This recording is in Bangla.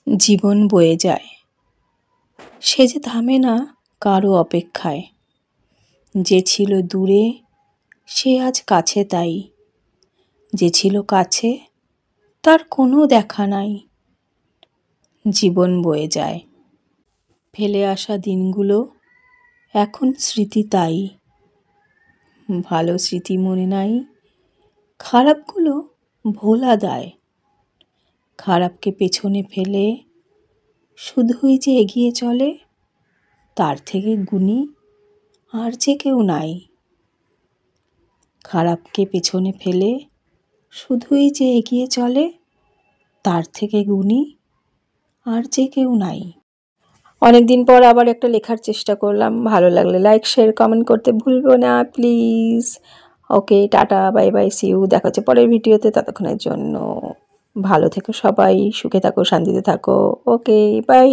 জীবন বয়ে যায়, সে যে থামে না কারো অপেক্ষায়। যে ছিল দূরে সে আজ কাছে, তাই যে ছিল কাছে তার কোনো দেখা নাই। জীবন বয়ে যায়, ফেলে আসা দিনগুলো এখন স্মৃতি, তাই ভালো স্মৃতি মনে নাই, খারাপগুলো ভোলা দায়। খারাপকে পেছনে ফেলে শুধুই যে এগিয়ে চলে, তার থেকে গুণী আর যে কেউ নাই। খারাপকে পেছনে ফেলে শুধুই যে এগিয়ে চলে, তার থেকে গুণী আর যে কেউ নাই। অনেকদিন পর আবার একটা লেখার চেষ্টা করলাম। ভালো লাগলে লাইক, শেয়ার, কমেন্ট করতে ভুলবো না please. Okay, tata, bye bye, see you. দেখা হচ্ছে পরের ভিডিওতে। ততক্ষণের জন্য ভালো থেকো সবাই, সুখে থাকো, শান্তিতে থাকো। ওকে, বাই।